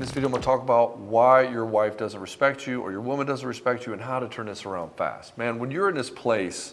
In this video, I'm going to talk about why your wife doesn't respect you or your woman doesn't respect you and how to turn this around fast. Man, when you're in this place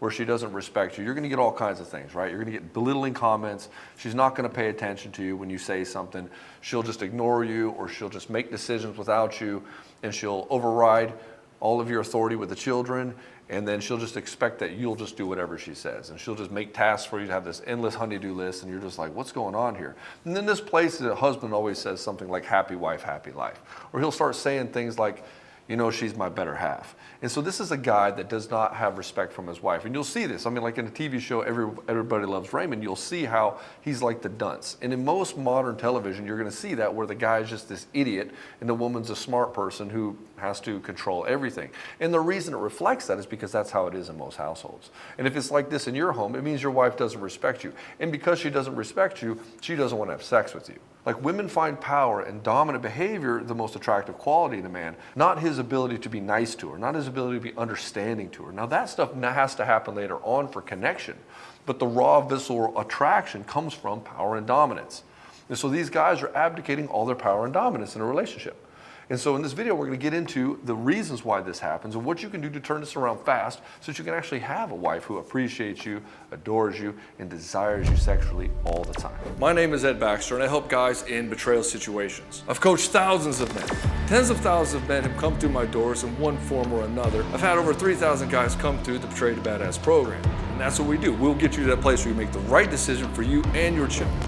where she doesn't respect you, you're going to get all kinds of things, right? You're going to get belittling comments. She's not going to pay attention to you when you say something. She'll just ignore you, or she'll just make decisions without you, and she'll override all of your authority with the children, and then she'll just expect that you'll just do whatever she says, and she'll just make tasks for you to have this endless honey-do list, and you're just like, what's going on here? And then this place, the husband always says something like, happy wife, happy life. Or he'll start saying things like, you know, she's my better half. And so this is a guy that does not have respect from his wife. And you'll see this. I mean, like in a TV show, Everybody Loves Raymond, you'll see how he's like the dunce. And in most modern television, you're going to see that where the guy is just this idiot and the woman's a smart person who has to control everything. And the reason it reflects that is because that's how it is in most households. And if it's like this in your home, it means your wife doesn't respect you. And because she doesn't respect you, she doesn't want to have sex with you. Like, women find power and dominant behavior the most attractive quality in a man, not his ability to be nice to her, not his ability to be understanding to her. Now, that stuff has to happen later on for connection, but the raw visceral attraction comes from power and dominance. And so these guys are abdicating all their power and dominance in a relationship. And so in this video, we're going to get into the reasons why this happens and what you can do to turn this around fast so that you can actually have a wife who appreciates you, adores you, and desires you sexually all the time. My name is Ed Baxter, and I help guys in betrayal situations. I've coached thousands of men. Tens of thousands of men have come through my doors in one form or another. I've had over 3,000 guys come through the Betrayed to Badass program. And that's what we do. We'll get you to that place where you make the right decision for you and your children.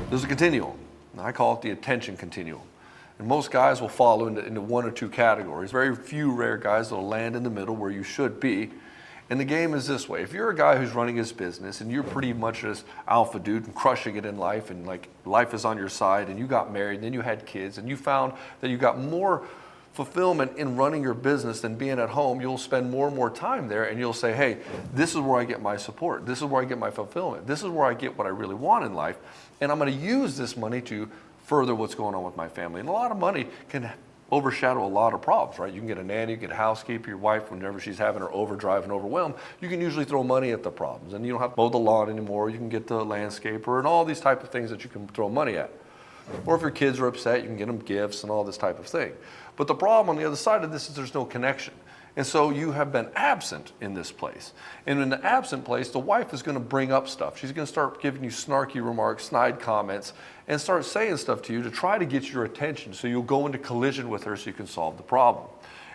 There's a continuum. I call it the attention continuum. And most guys will fall into one or two categories. Very few rare guys that will land in the middle where you should be. And the game is this way. If you're a guy who's running his business and you're pretty much this alpha dude and crushing it in life, and like life is on your side, and you got married and then you had kids and you found that you got more fulfillment in running your business than being at home, you'll spend more and more time there, and you'll say, hey, this is where I get my support. This is where I get my fulfillment. This is where I get what I really want in life. And I'm going to use this money to further what's going on with my family. And a lot of money can overshadow a lot of problems, right? You can get a nanny, you can get a housekeeper, your wife, whenever she's having her overdrive and overwhelm, you can usually throw money at the problems. And you don't have to mow the lawn anymore. You can get the landscaper and all these type of things that you can throw money at. Or if your kids are upset, you can get them gifts and all this type of thing. But the problem on the other side of this is there's no connection. And so you have been absent in this place. And in the absent place, the wife is going to bring up stuff. She's going to start giving you snarky remarks, snide comments, and start saying stuff to you to try to get your attention so you'll go into collision with her so you can solve the problem.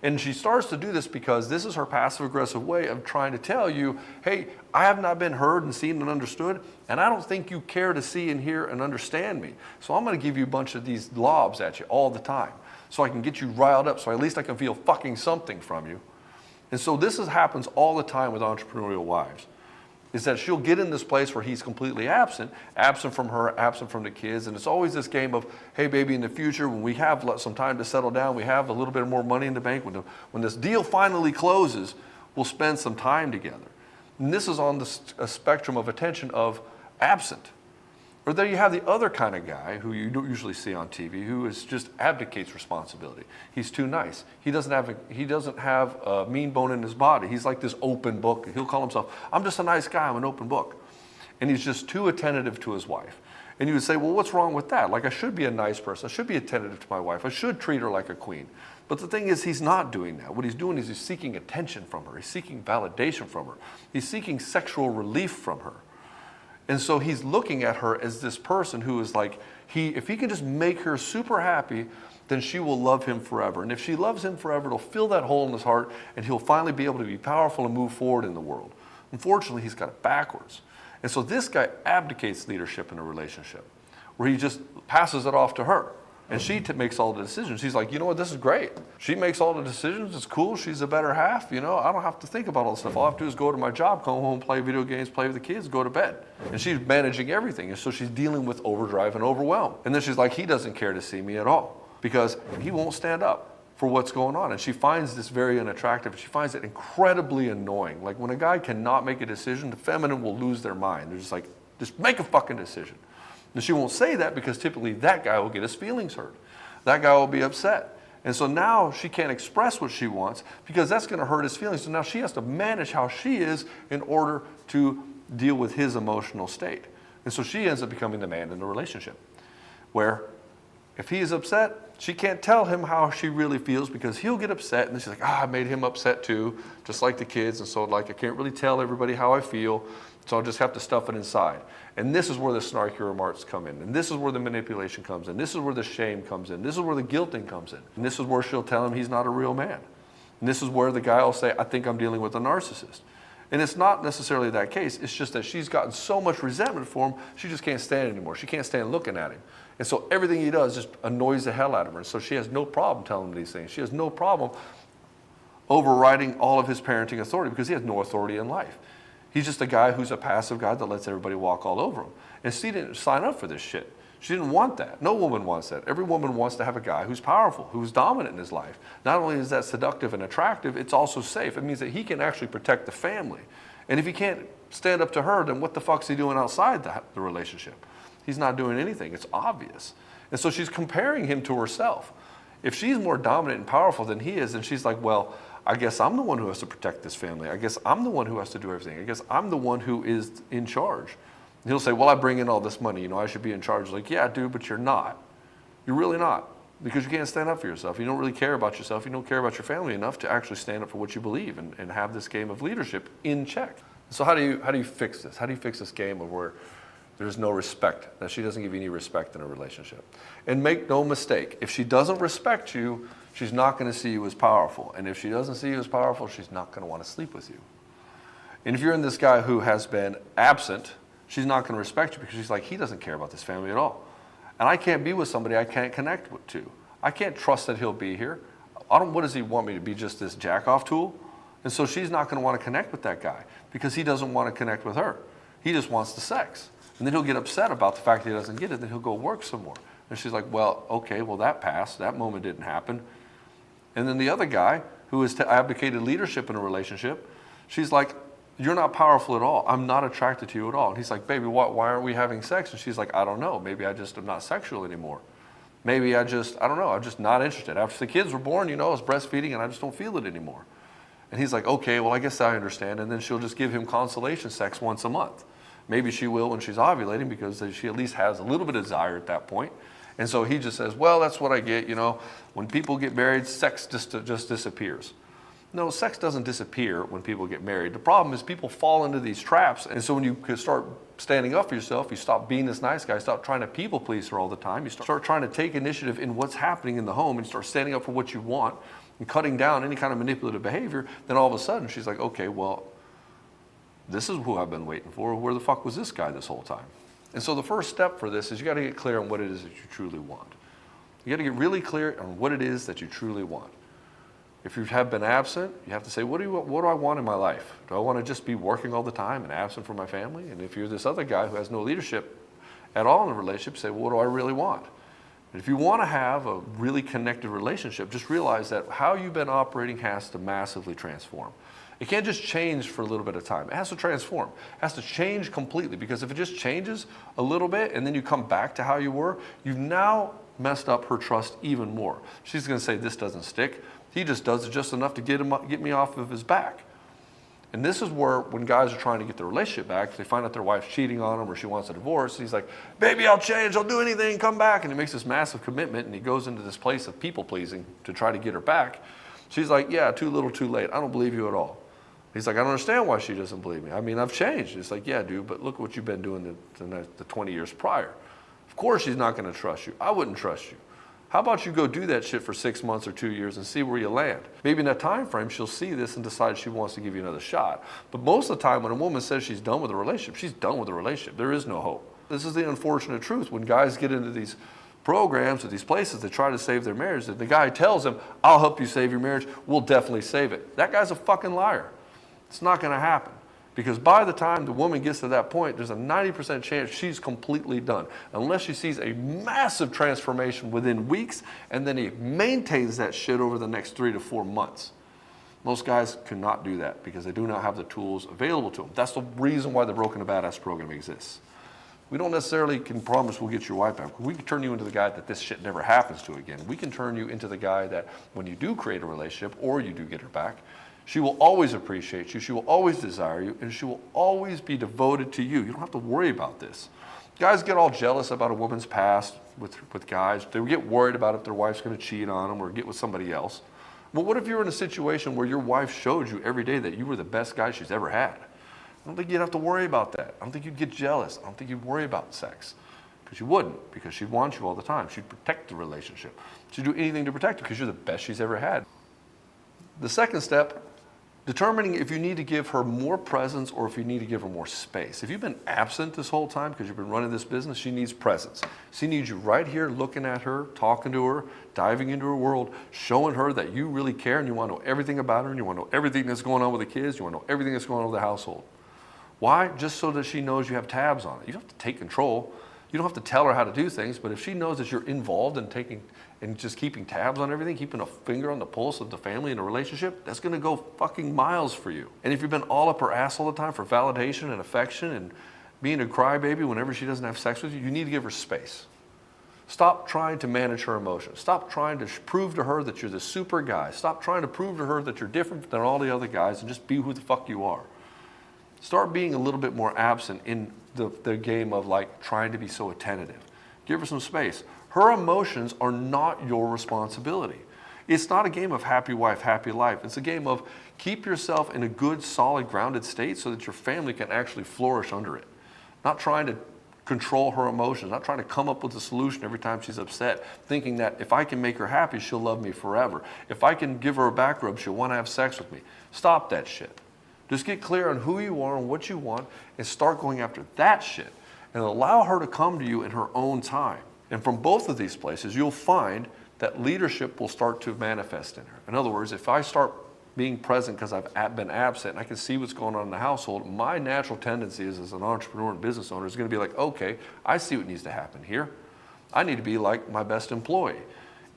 And she starts to do this because this is her passive-aggressive way of trying to tell you, hey, I have not been heard and seen and understood, and I don't think you care to see and hear and understand me. So I'm going to give you a bunch of these lobs at you all the time so I can get you riled up, so at least I can feel fucking something from you. And so this happens all the time with entrepreneurial wives, is that she'll get in this place where he's completely absent from her, absent from the kids, and it's always this game of, hey baby, in the future, when we have some time to settle down, we have a little bit more money in the bank, when this deal finally closes, we'll spend some time together. And this is on a spectrum of attention of absent. Or then you have the other kind of guy who you don't usually see on TV, who is just abdicates responsibility. He's too nice. He doesn't have a mean bone in his body. He's like this open book. He'll call himself, I'm just a nice guy, I'm an open book. And he's just too attentive to his wife. And you would say, well, what's wrong with that? Like, I should be a nice person. I should be attentive to my wife. I should treat her like a queen. But the thing is, he's not doing that. What he's doing is he's seeking attention from her. He's seeking validation from her. He's seeking sexual relief from her. And so he's looking at her as this person who is like, if he can just make her super happy, then she will love him forever. And if she loves him forever, it'll fill that hole in his heart, and he'll finally be able to be powerful and move forward in the world. Unfortunately, he's got it backwards. And so this guy abdicates leadership in a relationship, where he just passes it off to her. And she makes all the decisions. He's like, you know what, this is great. She makes all the decisions. It's cool. She's a better half. You know, I don't have to think about all this stuff. All I have to do is go to my job, come home, play video games, play with the kids, go to bed. And she's managing everything. And so she's dealing with overdrive and overwhelm. And then she's like, he doesn't care to see me at all because he won't stand up for what's going on. And she finds this very unattractive. She finds it incredibly annoying. Like, when a guy cannot make a decision, the feminine will lose their mind. They're just like, just make a fucking decision. And she won't say that because typically that guy will get his feelings hurt. That guy will be upset. And so now she can't express what she wants because that's going to hurt his feelings. So now she has to manage how she is in order to deal with his emotional state. And so she ends up becoming the man in the relationship, where If he is upset, she can't tell him how she really feels because he'll get upset, and then she's like, I made him upset too, just like the kids, and so like I can't really tell everybody how I feel, so I'll just have to stuff it inside. And this is where the snarky remarks come in, and this is where the manipulation comes in, this is where the shame comes in, this is where the guilting comes in, and this is where she'll tell him he's not a real man. And this is where the guy will say, I think I'm dealing with a narcissist. And it's not necessarily that case, it's just that she's gotten so much resentment for him, she just can't stand it anymore. She can't stand looking at him. And so everything he does just annoys the hell out of her. And so she has no problem telling him these things. She has no problem overriding all of his parenting authority because he has no authority in life. He's just a guy who's a passive guy that lets everybody walk all over him. And she didn't sign up for this shit. She didn't want that. No woman wants that. Every woman wants to have a guy who's powerful, who's dominant in his life. Not only is that seductive and attractive, it's also safe. It means that he can actually protect the family. And if he can't stand up to her, then what the fuck's he doing outside the relationship? He's not doing anything. It's obvious. And so she's comparing him to herself. If she's more dominant and powerful than he is, then she's like, well, I guess I'm the one who has to protect this family. I guess I'm the one who has to do everything. I guess I'm the one who is in charge. And he'll say, well, I bring in all this money. I should be in charge. Like, yeah, dude, but you're not. You're really not. Because you can't stand up for yourself. You don't really care about yourself. You don't care about your family enough to actually stand up for what you believe and have this game of leadership in check. So how do you fix this? How do you fix this game of where there's no respect, that she doesn't give you any respect in a relationship? And make no mistake, if she doesn't respect you, she's not going to see you as powerful. And if she doesn't see you as powerful, she's not going to want to sleep with you. And if you're in this guy who has been absent, she's not going to respect you because she's like, he doesn't care about this family at all. And I can't be with somebody I can't connect to. I can't trust that he'll be here. What does he want me to be, just this jack-off tool? And so she's not going to want to connect with that guy because he doesn't want to connect with her. He just wants the sex. And then he'll get upset about the fact that he doesn't get it, then he'll go work some more. And she's like, well, okay, well that passed, that moment didn't happen. And then the other guy, who has abdicated leadership in a relationship, she's like, you're not powerful at all. I'm not attracted to you at all. And he's like, baby, why aren't we having sex? And she's like, I don't know, maybe I just am not sexual anymore. Maybe I don't know, I'm just not interested. After the kids were born, I was breastfeeding and I just don't feel it anymore. And he's like, okay, well I guess I understand. And then she'll just give him consolation sex once a month. Maybe she will when she's ovulating because she at least has a little bit of desire at that point. And so he just says, well, that's what I get, when people get married, sex just disappears. No, sex doesn't disappear when people get married. The problem is people fall into these traps. And so when you start standing up for yourself, you stop being this nice guy, stop trying to people please her all the time, you start trying to take initiative in what's happening in the home and start standing up for what you want and cutting down any kind of manipulative behavior, then all of a sudden she's like, okay, well, this is who I've been waiting for. Where the fuck was this guy this whole time? And so the first step for this is you got to get clear on what it is that you truly want. You got to get really clear on what it is that you truly want. If you have been absent, you have to say, what do I want in my life? Do I want to just be working all the time and absent from my family? And if you're this other guy who has no leadership at all in a relationship, say, well, what do I really want? And if you want to have a really connected relationship, just realize that how you've been operating has to massively transform. It can't just change for a little bit of time. It has to transform. It has to change completely, because if it just changes a little bit and then you come back to how you were, you've now messed up her trust even more. She's going to say, this doesn't stick. He just does it just enough to get me off of his back. And this is where, when guys are trying to get their relationship back, they find out their wife's cheating on them or she wants a divorce. He's like, baby, I'll change. I'll do anything. Come back. And he makes this massive commitment, and he goes into this place of people-pleasing to try to get her back. She's like, yeah, too little, too late. I don't believe you at all. He's like, I don't understand why she doesn't believe me. I mean, I've changed. It's like, yeah, dude, but look what you've been doing the 20 years prior. Of course she's not going to trust you. I wouldn't trust you. How about you go do that shit for 6 months or 2 years and see where you land? Maybe in that time frame, she'll see this and decide she wants to give you another shot. But most of the time, when a woman says she's done with a relationship, she's done with a relationship. There is no hope. This is the unfortunate truth. When guys get into these programs or these places that try to save their marriage, that the guy tells them, I'll help you save your marriage. We'll definitely save it. That guy's a fucking liar. It's not going to happen, because by the time the woman gets to that point, there's a 90% chance she's completely done, unless she sees a massive transformation within weeks, and then he maintains that shit over the next 3 to 4 months. Most guys cannot do that because they do not have the tools available to them. That's the reason why the Broken to Badass program exists. We don't necessarily can promise we'll get your wife back. We can turn you into the guy that this shit never happens to again. We can turn you into the guy that when you do create a relationship or you do get her back, she will always appreciate you, she will always desire you, and she will always be devoted to you. You don't have to worry about this. Guys get all jealous about a woman's past with guys. They get worried about if their wife's going to cheat on them or get with somebody else. Well, what if you're in a situation where your wife showed you every day that you were the best guy she's ever had? I don't think you'd have to worry about that. I don't think you'd get jealous. I don't think you'd worry about sex. Because you wouldn't, because she'd want you all the time. She'd protect the relationship. She'd do anything to protect you because you're the best she's ever had. The second step, determining if you need to give her more presence or if you need to give her more space. If you've been absent this whole time because you've been running this business, she needs presence. She needs you right here looking at her, talking to her, diving into her world, showing her that you really care and you want to know everything about her and you want to know everything that's going on with the kids, you want to know everything that's going on with the household. Why? Just so that she knows you have tabs on it. You don't have to take control. You don't have to tell her how to do things, but if she knows that you're involved in taking and just keeping tabs on everything, keeping a finger on the pulse of the family and the relationship, that's gonna go fucking miles for you. And if you've been all up her ass all the time for validation and affection and being a crybaby whenever she doesn't have sex with you, you need to give her space. Stop trying to manage her emotions. Stop trying to prove to her that you're the super guy. Stop trying to prove to her that you're different than all the other guys and just be who the fuck you are. Start being a little bit more absent in the game of like trying to be so attentive. Give her some space. Her emotions are not your responsibility. It's not a game of happy wife, happy life. It's a game of keep yourself in a good, solid, grounded state so that your family can actually flourish under it. Not trying to control her emotions, not trying to come up with a solution every time she's upset, thinking that if I can make her happy, she'll love me forever. If I can give her a back rub, she'll want to have sex with me. Stop that shit. Just get clear on who you are and what you want and start going after that shit and allow her to come to you in her own time. And from both of these places, you'll find that leadership will start to manifest in her. In other words, if I start being present because I've been absent and I can see what's going on in the household, my natural tendency is as an entrepreneur and business owner is going to be like, okay, I see what needs to happen here. I need to be like my best employee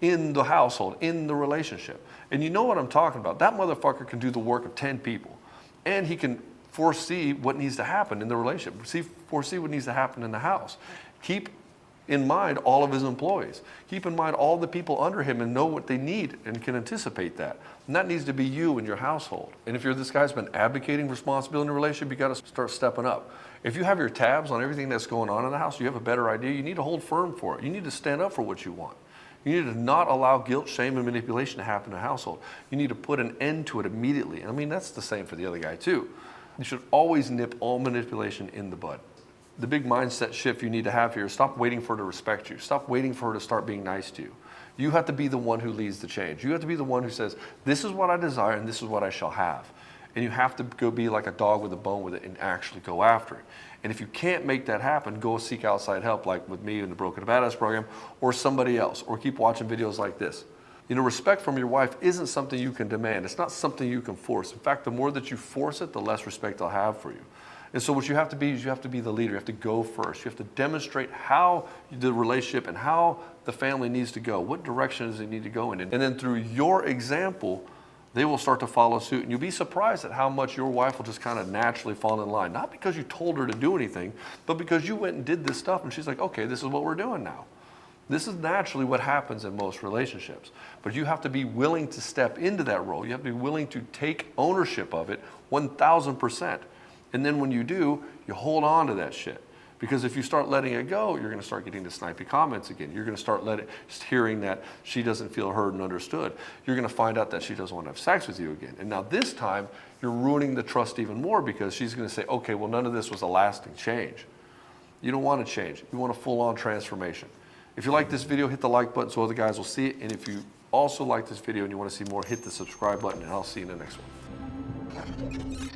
in the household, in the relationship. And you know what I'm talking about. That motherfucker can do the work of 10 people. And he can foresee what needs to happen in the relationship, foresee what needs to happen in the house. Keep in mind all of his employees. Keep in mind all the people under him and know what they need and can anticipate that. And that needs to be you and your household. And if you're this guy's been abdicating responsibility in a relationship, you got to start stepping up. If you have your tabs on everything that's going on in the house, you have a better idea, you need to hold firm for it. You need to stand up for what you want. You need to not allow guilt, shame, and manipulation to happen in a household. You need to put an end to it immediately. I mean, that's the same for the other guy too. You should always nip all manipulation in the bud. The big mindset shift you need to have here is stop waiting for her to respect you. Stop waiting for her to start being nice to you. You have to be the one who leads the change. You have to be the one who says, this is what I desire and this is what I shall have. And you have to go be like a dog with a bone with it and actually go after it. And if you can't make that happen, go seek outside help, like with me in the Broken to Badass program, or somebody else, or keep watching videos like this. You know, respect from your wife isn't something you can demand. It's not something you can force. In fact, the more that you force it, the less respect they'll have for you. And so what you have to be is you have to be the leader. You have to go first. You have to demonstrate how the relationship and how the family needs to go. What direction does it need to go in? And then through your example, they will start to follow suit. And you'll be surprised at how much your wife will just kind of naturally fall in line. Not because you told her to do anything, but because you went and did this stuff and she's like, okay, this is what we're doing now. This is naturally what happens in most relationships. But you have to be willing to step into that role. You have to be willing to take ownership of it 1,000%. And then when you do, you hold on to that shit. Because if you start letting it go, you're going to start getting the snipey comments again. You're going to start hearing that she doesn't feel heard and understood. You're going to find out that she doesn't want to have sex with you again. And now this time, you're ruining the trust even more because she's going to say, okay, well, none of this was a lasting change. You don't want to change. You want a full-on transformation. If you like this video, hit the like button so other guys will see it. And if you also like this video and you want to see more, hit the subscribe button, and I'll see you in the next one.